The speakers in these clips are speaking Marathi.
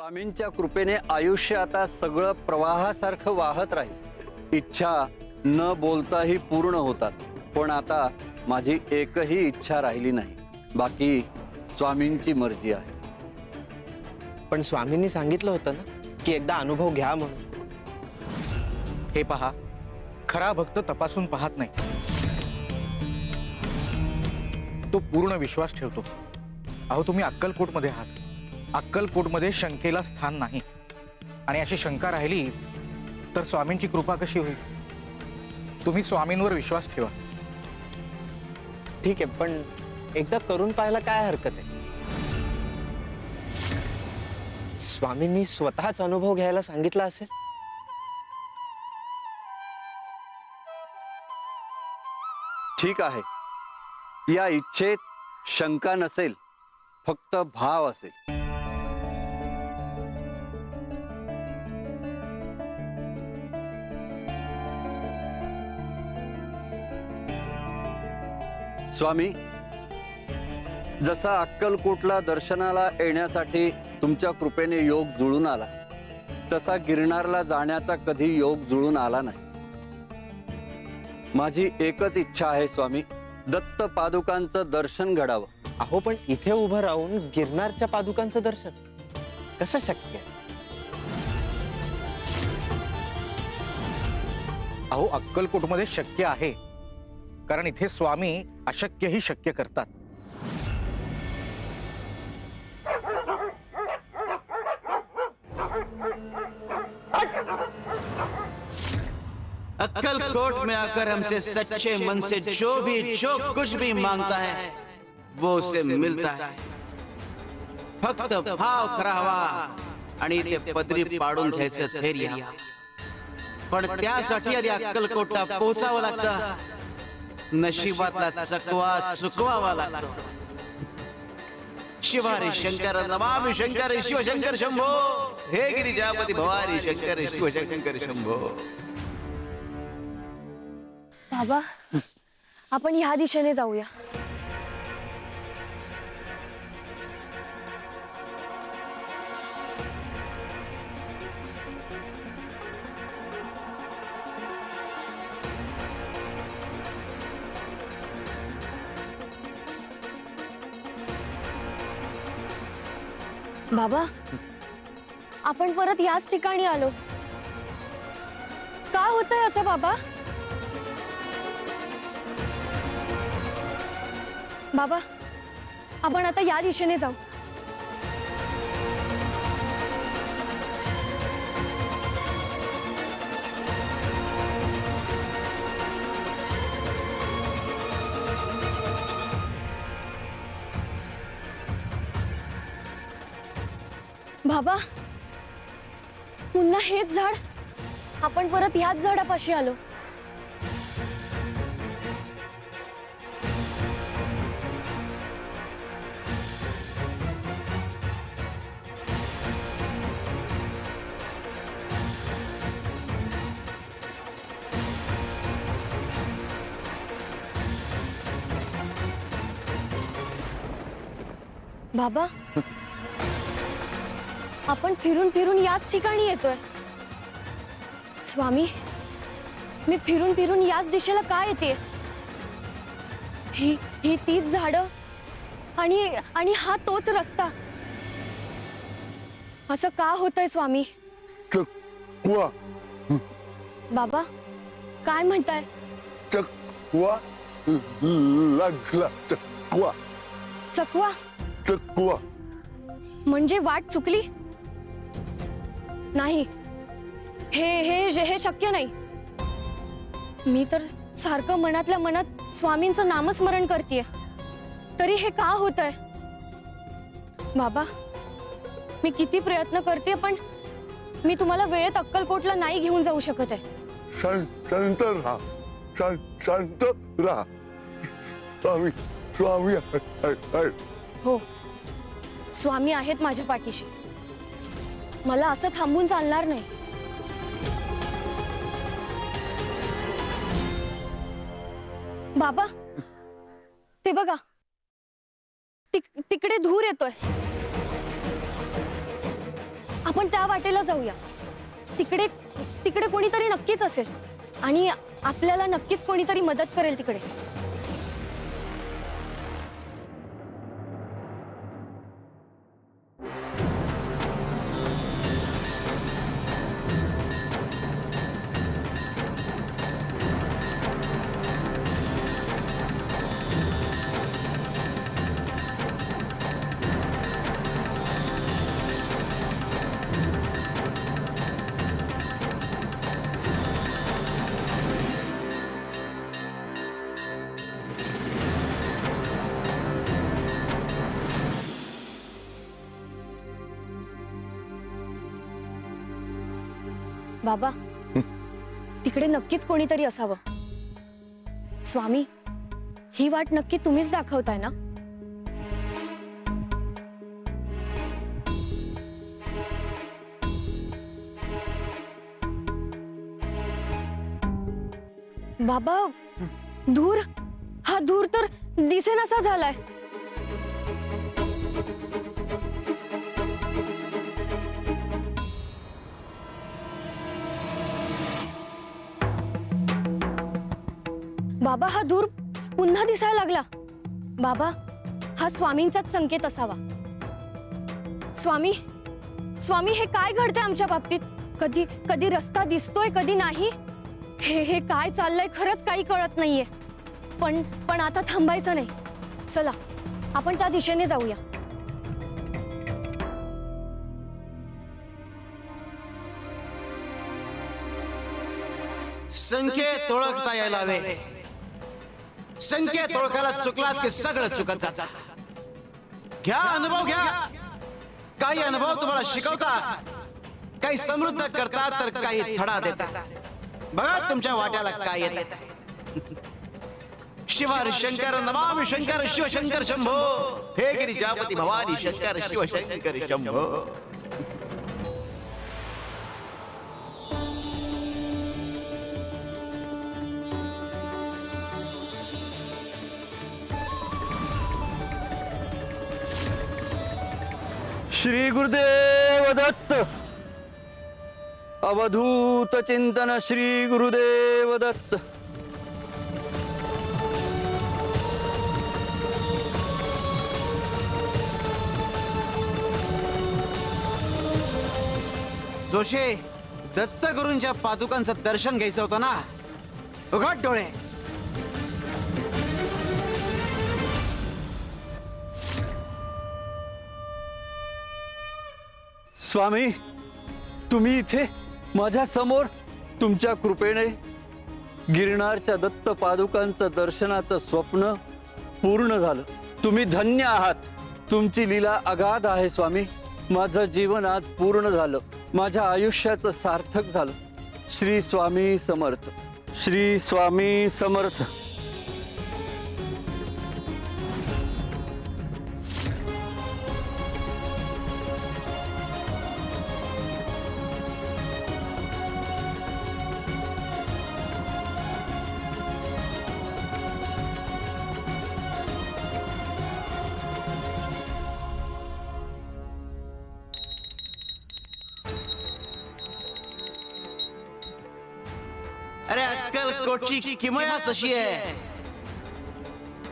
स्वामींच्या कृपेने आयुष्य आता सगळं प्रवाहासारखं वाहत राहील। इच्छा न बोलताही पूर्ण होतात, पण आता माझी एकही इच्छा राहिली नाही। बाकी स्वामींची मर्जी आहे। पण स्वामींनी सांगितलं होतं ना की एकदा अनुभव घ्या म्हणून। हे पहा, खरा भक्त तपासून पाहत नाही, तो पूर्ण विश्वास ठेवतो। अहो तुम्ही अक्कलकोटमध्ये आहात, अक्कलकोटमध्ये शंकेला स्थान नाही, आणि अशी शंका राहिली तर स्वामींची कृपा कशी होईल? तुम्ही स्वामींवर विश्वास ठेवा। ठीक आहे, पण एकदा करून पाहायला काय हरकत आहे? स्वामींनी स्वतःच अनुभव घ्यायला सांगितला असेल। ठीक आहे, या इच्छेत शंका नसेल, फक्त भाव असेल। स्वामी, जसा अक्कलकोटला दर्शनाला येण्यासाठी तुमच्या कृपेने योग जुळून आला, तसा गिरनारला जाण्याचा कधी योग जुळून आला नाही। माझी एकच इच्छा आहे स्वामी, दत्त पादुकांचं दर्शन घडावं। अहो पण इथे उभं राहून गिरनारच्या पादुकांचं दर्शन कसं शक्य आहे? अहो अक्कलकोटमध्ये शक्य आहे, कारण इथे स्वामी अशक्यही शक्य करतात। अक्कलकोट में आकर हमसे सच्चे मन से जो कुछ भी मांगता है वो उसे मिलता है। फक्त भाव खरा हवा आणि ते पदरी पाडून घ्यायचं धैर्य हवं। पण त्यासाठी आधी अक्कलकोटला पोहोचावं लागतं, नशिबातला चकवा चुकवावा लागतो। शिवारी शंकर नमामि शंकर शिवशंकर शंभो, हे गिरिजापती भवारी शंकर शिवशंकर शंभो। बाबा, आपण ह्या दिशेने जाऊया। बाबा, आपण परत याच ठिकाणी आलो, का होतंय असं बाबा? बाबा, आपण आता या दिशेने जाऊ। बाबा, पुन्हा हेच झाड, आपण परत याच झाडापाशी आलो। बाबा, आपण फिरून फिरून याच ठिकाणी येतोय। स्वामी, मी फिरून फिरून याच दिशेला का येते? ही तीच झाडं आणि हा तोच रस्ता, असं का होतंय स्वामी? चकवा बाबा, काय म्हणताय? चकवा लागला, चकवा चकवा चकवा म्हणजे वाट चुकली? नाही, हे शक्य नाही। मी तर सारखं मनातल्या मनात स्वामींचं नामस्मरण करतेय, तरी हे का होतंय? बाबा, मी किती प्रयत्न करते, पण मी तुम्हाला वेळेत अक्कलकोटला नाही घेऊन जाऊ शकत आहे। शांत राहा, शांत राहा। स्वामी स्वामी हो, स्वामी आहेत माझ्या पाठीशी, मला असं थांबून चालणार नाही। बाबा, ते बघा, तिकडे धूर येतोय। आपण त्या वाटेला जाऊया. तिकडे तिकडे कोणीतरी नक्कीच असेल आणि आपल्याला नक्कीच कोणीतरी मदत करेल तिकडे. बाबा, तिकडे नक्कीच कोणीतरी असावं. स्वामी, ही वाट नक्की तुम्हीच दाखवताय ना? बाबा, धूर, हा धूर तर दिसेनासा झालाय. बाबा, हा धूर पुन्हा दिसायला लागला. बाबा, हा स्वामींचाच संकेत असावा. स्वामी, स्वामी, हे काय घडतंय आमच्या बाबतीत? कधी कधी रस्ता दिसतोय, कधी नाही. हे काय चाललंय खरंच काही कळत नाहीये. पण आता थांबायचं नाही. चला, आपण त्या दिशेने जाऊया. संकेत ओळखता यायला हवे. संकेत ओळखायला चुकलात की सगळं चुकत जातं. घ्या, अनुभव घ्या. काही अनुभव तुम्हाला शिकवतात, काही समृद्ध करतात, तर काही थडा देतात. बघा तुमच्या वाट्याला काय येत. शिवार शंकर नमामि शंकर शिवशंकर शंभो. हे गिरिजापती भवानी शंकर शिवशंकर शंभो. श्री गुरुदेव दत्त. अवधूत चिंतन श्री गुरुदेव दत्त. जोशे, दत्तगुरूंच्या पादुकांचं दर्शन घ्यायचं होतं ना. उघड डोळे. स्वामी, तुम्ही इथे माझ्या समोर. तुमच्या कृपेने गिरनारच्या दत्त पादुकांचं दर्शनाचं स्वप्न पूर्ण झालं. तुम्ही धन्य आहात. तुमची लीला अगाध आहे स्वामी. माझं जीवन आज पूर्ण झालं. माझ्या आयुष्याचं सार्थक झालं. श्री स्वामी समर्थ. श्री स्वामी समर्थ. अरे अक्कलकोटची किमयाच अशी आहे.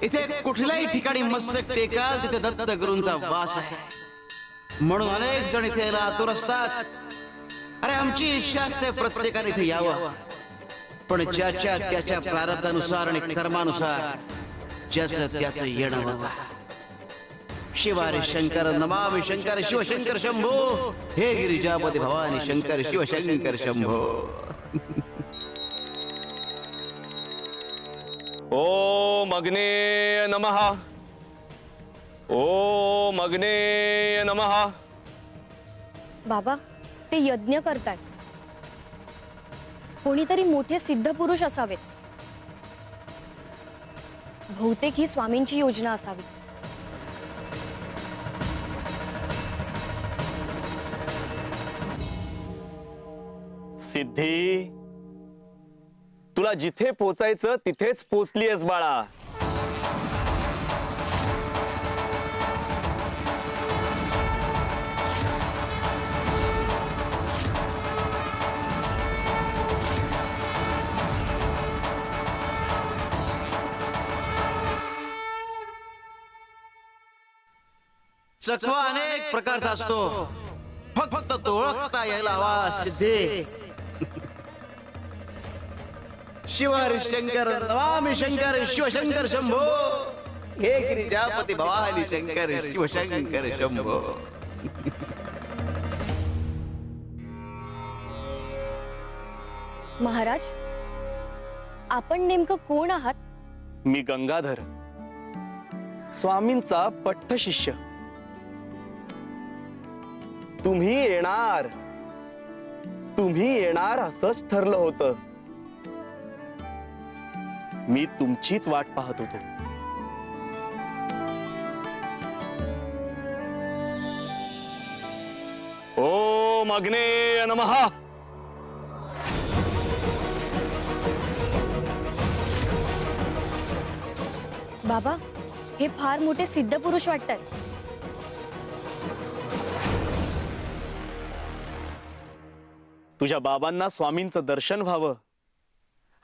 इथे कुठल्याही ठिकाणी मस्तक टेकाल तिथे दत्तगुरूंचा वास आहे. म्हणून अनेक जण इथे यायला आतुर असतात. अरे आमची इच्छा असते प्रत्येकाने इथे यावं. पण ज्याच्या त्याच्या प्रारब्धानुसार आणि कर्मानुसार ज्याचं त्याचं येणं होतं. शिवारे शंकर नमामि शंकर शिवशंकर शंभो. हे गिरिजापती भवानी शंकर शिवशंकर शंभो. ओम अग्नेय नमः. ओम अग्नेय नमः. बाबा, ते यज्ञ करतायत. कोणीतरी मोठे सिद्ध पुरुष असावेत. बहुतेक ही स्वामींची योजना असावी. सिद्धी, तुला जिथे पोचायचं तिथेच पोचलीयस बाळा. चकवा अनेक प्रकारचा असतो, फक्त तो ओळखता यायला हवा सिद्धे. शिव हरिशंकर नमामि शंकर शिवशंकर शंभो, हे गिरिजापती भवानी शंकर शिवशंकर शंभो. महाराज, आपण नेमकं कोण आहात? मी गंगाधर, स्वामींचा पट्ट शिष्य. तुम्ही येणार असंच ठरलं होतं. मी तुमचीच वाट पाहत होतो. ओम अग्नेय नमः. बाबा, हे फार मोठे सिद्ध पुरुष वाटतात. तुझ्या बाबांना स्वामींचं दर्शन व्हावं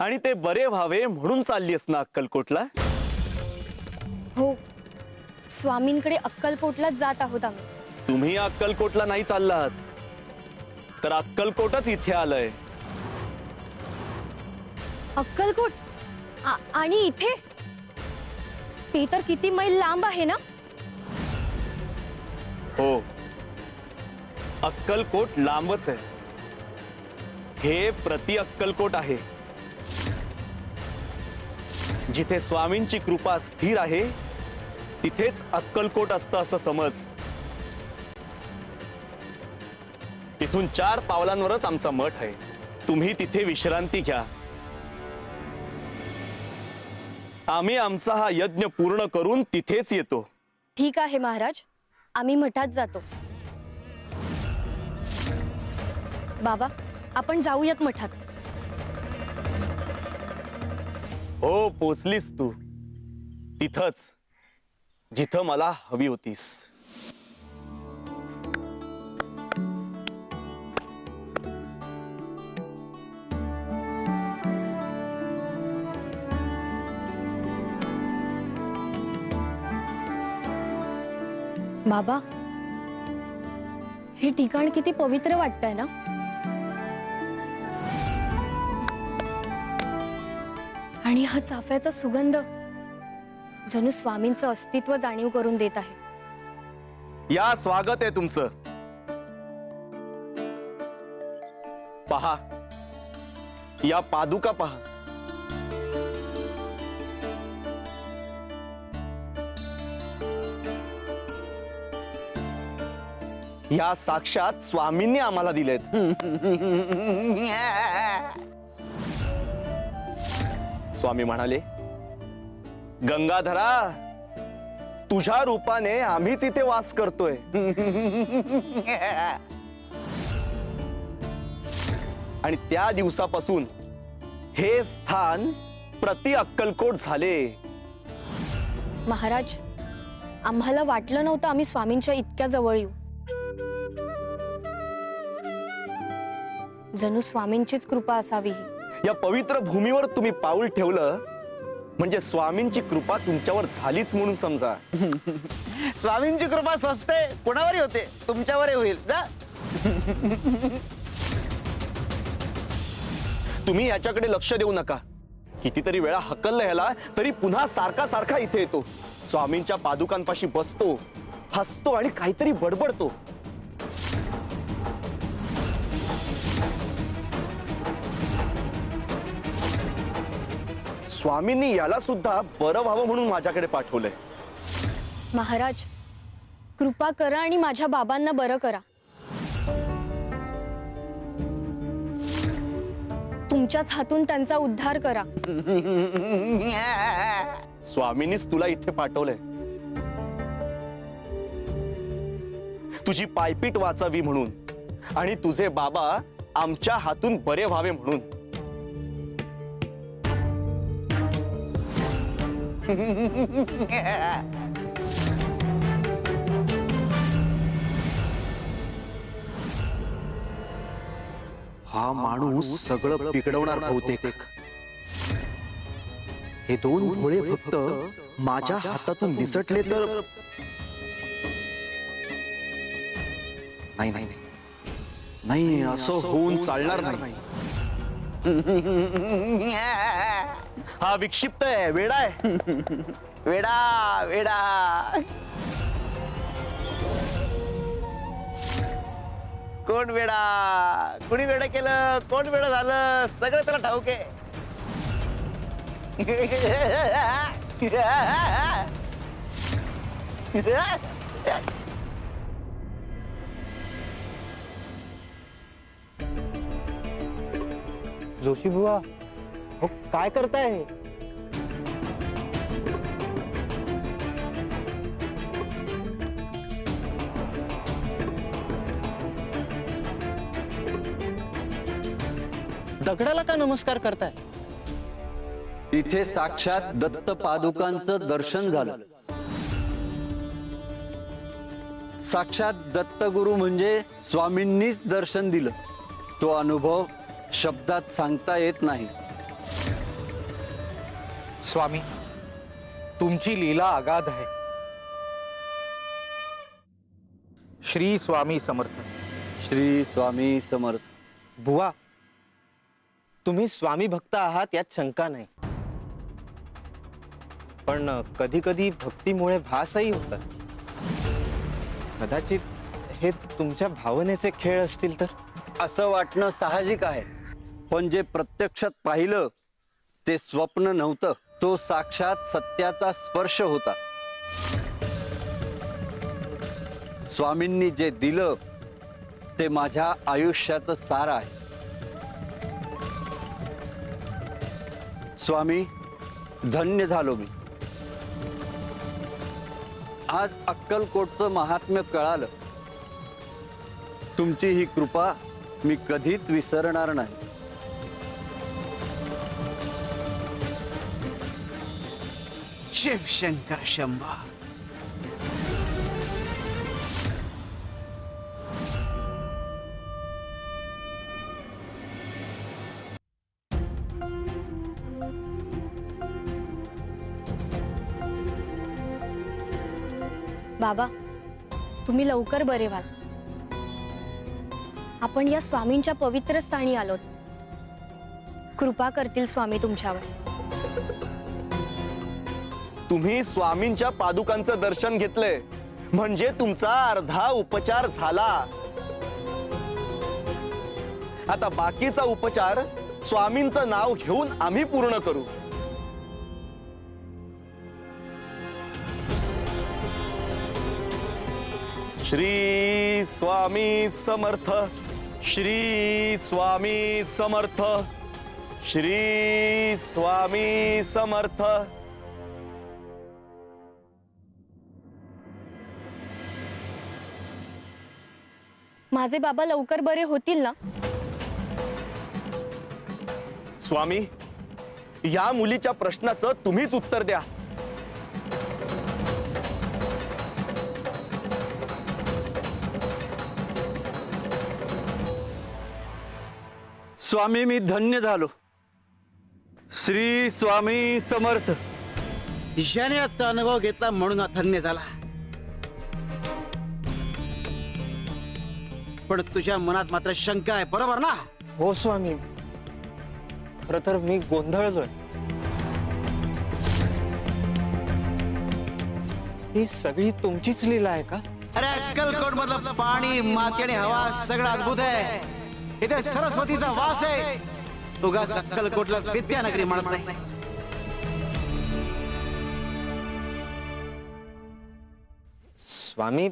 आणि ते बरे व्हावे म्हणून चाललीस ना अक्कलकोटला? हो, स्वामींकडे अक्कलकोटलाच जात आहोत आम्ही. तुम्ही अक्कलकोटला नाही चाललात, तर अक्कलकोटच इथे आलंय. अक्कलकोट आणि इथे? ते तर किती मैल लांब आहे ना? हो, अक्कलकोट लांबच आहे. हे प्रति अक्कलकोट आहे. जिथे स्वामींची कृपा स्थिर आहे तिथेच अक्कलकोट असतं असं समज. इथून 4 पावलांवरच आमचा मठ आहे. तुम्ही तिथे विश्रांती घ्या. आम्ही आमचा हा यज्ञ पूर्ण करून तिथेच येतो. ठीक आहे महाराज, आम्ही मठात जातो. बाबा, आपण जाऊयात मठात. हो, पोचलीस तू तिथंच जिथं मला हवी होतीस. बाबा, हे ठिकाण किती पवित्र वाटतंय ना? आणि हा चाफ्याचा सुगंध जणू स्वामींचं अस्तित्व जाणीव करून देत आहे. या, स्वागत आहे तुमचं. पहा, या पादुका पहा. या साक्षात स्वामींनी आम्हाला दिलेत. स्वामी म्हणाले, गंगाधरा, तुझ्या रूपाने आम्हीच इथे वास करतोय. आणि त्या दिवसापासून हे स्थान प्रति अक्कलकोट झाले. महाराज, आम्हाला वाटलं नव्हतं आम्ही स्वामींच्या इतक्या जवळ येऊ. जणू स्वामींचीच कृपा असावी ही. या पवित्र भूमीवर तुम्ही पाऊल ठेवलं म्हणजे स्वामींची कृपा तुमच्यावर झालीच म्हणून समजा. स्वामींची कृपा स्वस्त आहे, कोणावरही होते, तुमच्यावरही होईल. जा. तुम्ही याच्याकडे लक्ष देऊ नका. कितीतरी वेळा हकललं ह्याला तरी पुन्हा सारखा सारखा इथे येतो. स्वामींच्या पादुकांपाशी बसतो, हसतो आणि काहीतरी बडबडतो. स्वामींनी याला सुद्धा बरं व्हावं म्हणून माझ्याकडे पाठवलंय. महाराज, कृपा करा आणि माझ्या बाबांना बरं करा. तुमच्याच हातून त्यांचा उद्धार करा. स्वामींनीच तुला इथे पाठवलंय, तुझी पायपीट वाचावी म्हणून आणि तुझे बाबा आमच्या हातून बरे व्हावे म्हणून. हा माणूस सगळं बिघडवणार बहुतेक. हे 2 भोळे भक्त माझ्या हातातून निसटले तर नाही नाही नाही. नाही असं होऊन चालणार नाही. हा विक्षिप्त आहे, वेडा आहे. वेडा वेडा. कोण वेडा, कुणी वेडा केलं, कोण वेडा झालं, सगळं त्याला ठाऊक आहे. जोशी बुवा, हो काय करताय? दगडाला का नमस्कार करताय? इथे साक्षात दत्त पादुकांचं दर्शन झालं. साक्षात दत्तगुरु म्हणजे स्वामींनीच दर्शन दिलं. तो अनुभव शब्दात सांगता येत नाही. स्वामी, तुमची लीला अगाध आहे. श्री स्वामी समर्थ. श्री स्वामी समर्थ. बुवा, तुम्ही स्वामी भक्त आहात यात शंका नाही, पण कधी कधी भक्तीमुळे भासही होतात. कदाचित हे तुमच्या भावनेचे खेळ असतील तर. असं वाटणं साहजिक आहे, पण जे प्रत्यक्षात पाहिलं ते स्वप्न नव्हतं. तो साक्षात सत्याचा स्पर्श होता. स्वामींनी जे दिलं ते माझ्या आयुष्याचं सार आहे. स्वामी, धन्य झालो मी. आज अक्कलकोटचं महात्म्य कळालं. तुमची ही कृपा मी कधीच विसरणार नाही. शिव शंकर शंभा. बाबा, तुम्ही लवकर बरे व्हाल. आपण या स्वामींच्या पवित्र स्थानी आलोत. कृपा करतील स्वामी तुमच्यावर. तुम्ही स्वामींच्या पादुकांचं दर्शन घेतलंय म्हणजे तुमचा अर्धा उपचार झाला. आता बाकीचा उपचार स्वामींचं नाव घेऊन आम्ही पूर्ण करू. श्री स्वामी समर्थ. श्री स्वामी समर्थ. श्री स्वामी समर्थ. माझे बाबा लवकर बरे होतील ना? स्वामी, या मुलीच्या प्रश्नाचं तुम्हीच उत्तर द्या. स्वामी, मी धन्य झालो. श्री स्वामी समर्थ. ईशाने आता अनुभव घेतला म्हणून धन्य झाला. पण तुझ्या मनात मात्र शंका आहे, बरोबर ना? हो स्वामी, खरं तर मी गोंधळलोय. ही सगळी तुमचीच लीला आहे का? अरे अक्कलकोट मधलं पाणी, माती आणि हवा सगळं अद्भुत आहे. इथे सरस्वतीचा वास आहे. उगाच अक्कलकोटला विद्यानगरी म्हणत नाही. स्वामी,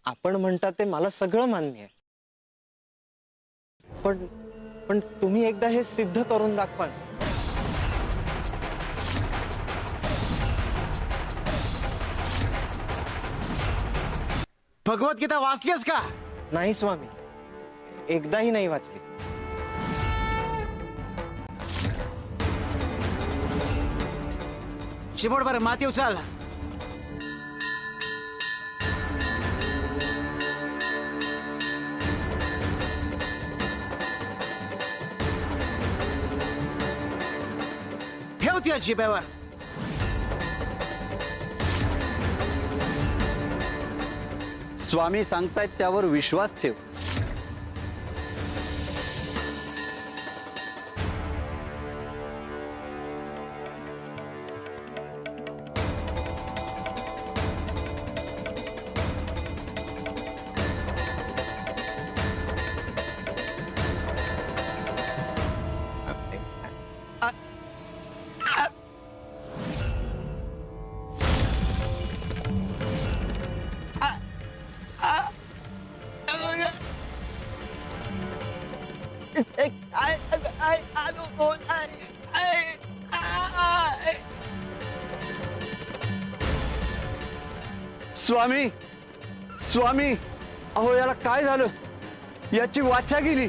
आपण म्हणता ते मला सगळं मान्य आहे, पण तुम्ही एकदा हे सिद्ध करून दाखवा. भगवद्गीता वाचलीस का? नाही स्वामी, एकदाही नाही वाचली. चिमोटभर माती उचल. ठेवती जिभेवर. स्वामी सांगतायत त्यावर विश्वास ठेव. स्वामी स्वामी, अहो याला काय झालं? याची वाचा गेली.